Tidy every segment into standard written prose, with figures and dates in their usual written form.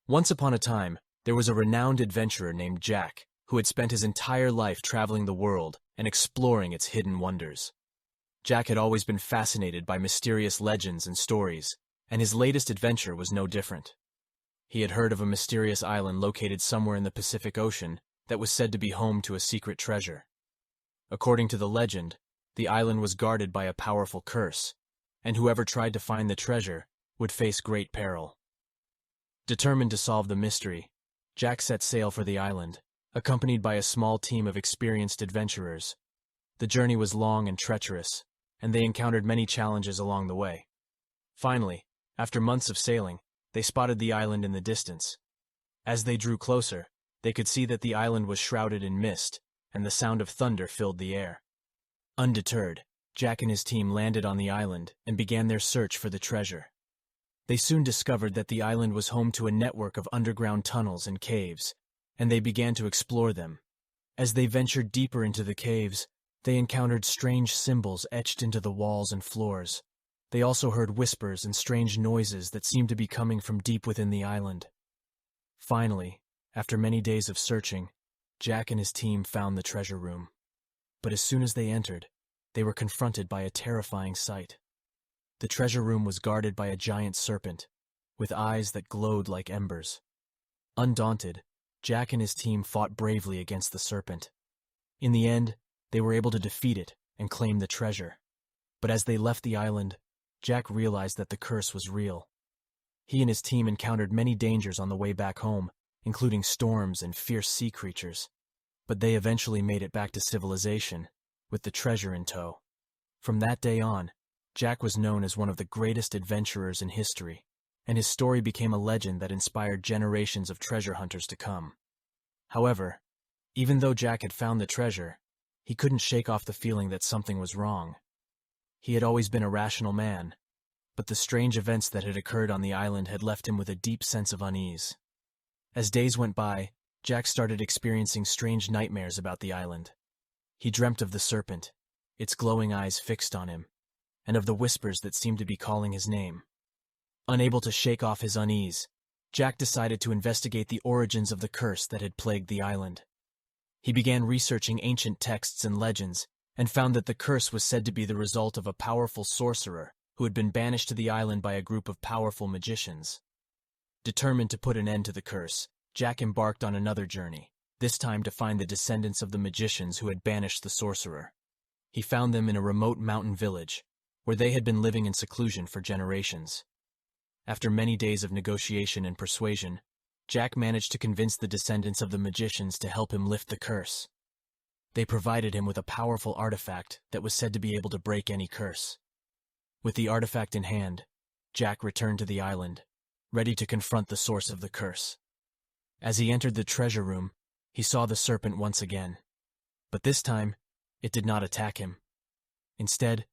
Once upon a time, there was a renowned adventurer named Jack, who had spent his entire life traveling the world and exploring its hidden wonders. Jack had always been fascinated by mysterious legends and stories, and his latest adventure was no different. He had heard of a mysterious island located somewhere in the Pacific Ocean that was said to be home to a secret treasure. According to the legend, the island was guarded by a powerful curse, and whoever tried to find the treasure would face great peril. Determined to solve the mystery, Jack set sail for the island, accompanied by a small team of experienced adventurers. The journey was long and treacherous, and they encountered many challenges along the way. Finally, after months of sailing, they spotted the island in the distance. As they drew closer, they could see that the island was shrouded in mist, and the sound of thunder filled the air. Undeterred, Jack and his team landed on the island and began their search for the treasure. They soon discovered that the island was home to a network of underground tunnels and caves, and they began to explore them. As they ventured deeper into the caves, they encountered strange symbols etched into the walls and floors. They also heard whispers and strange noises that seemed to be coming from deep within the island. Finally, after many days of searching, Jack and his team found the treasure room. But as soon as they entered, they were confronted by a terrifying sight. The treasure room was guarded by a giant serpent, with eyes that glowed like embers. Undaunted, Jack and his team fought bravely against the serpent. In the end, they were able to defeat it and claim the treasure. But as they left the island, Jack realized that the curse was real. He and his team encountered many dangers on the way back home, including storms and fierce sea creatures. But they eventually made it back to civilization, with the treasure in tow. From that day on, Jack was known as one of the greatest adventurers in history, and his story became a legend that inspired generations of treasure hunters to come. However, even though Jack had found the treasure, he couldn't shake off the feeling that something was wrong. He had always been a rational man, but the strange events that had occurred on the island had left him with a deep sense of unease. As days went by, Jack started experiencing strange nightmares about the island. He dreamt of the serpent, its glowing eyes fixed on him, and of the whispers that seemed to be calling his name. Unable to shake off his unease, Jack decided to investigate the origins of the curse that had plagued the island. He began researching ancient texts and legends, and found that the curse was said to be the result of a powerful sorcerer who had been banished to the island by a group of powerful magicians. Determined to put an end to the curse, Jack embarked on another journey, this time to find the descendants of the magicians who had banished the sorcerer. He found them in a remote mountain village, where they had been living in seclusion for generations. After many days of negotiation and persuasion, Jack managed to convince the descendants of the magicians to help him lift the curse. They provided him with a powerful artifact that was said to be able to break any curse. With the artifact in hand, Jack returned to the island, ready to confront the source of the curse. As he entered the treasure room, he saw the serpent once again. But this time, it did not attack him. Instead,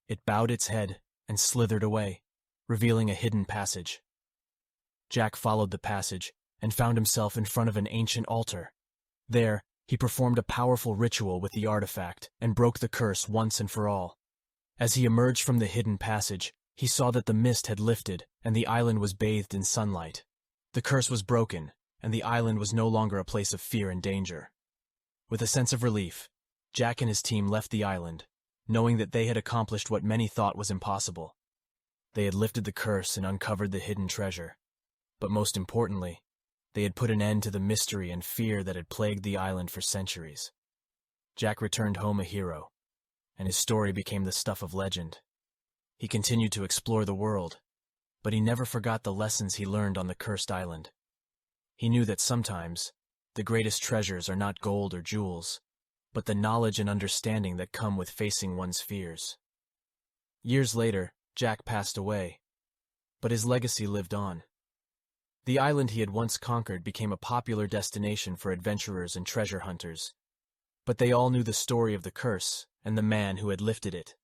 it bowed its head and slithered away, revealing a hidden passage. Jack followed the passage and found himself in front of an ancient altar. There, he performed a powerful ritual with the artifact and broke the curse once and for all. As he emerged from the hidden passage, he saw that the mist had lifted and the island was bathed in sunlight. The curse was broken, and the island was no longer a place of fear and danger. With a sense of relief, Jack and his team left the island, knowing that they had accomplished what many thought was impossible. They had lifted the curse and uncovered the hidden treasure. But most importantly, they had put an end to the mystery and fear that had plagued the island for centuries. Jack returned home a hero, and his story became the stuff of legend. He continued to explore the world, but he never forgot the lessons he learned on the cursed island. He knew that sometimes, the greatest treasures are not gold or jewels, but the knowledge and understanding that come with facing one's fears. Years later, Jack passed away, but his legacy lived on. The island he had once conquered became a popular destination for adventurers and treasure hunters. But they all knew the story of the curse and the man who had lifted it.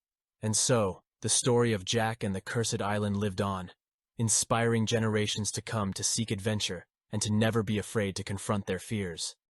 And so, the story of Jack and the cursed island lived on, inspiring generations to come to seek adventure and to never be afraid to confront their fears.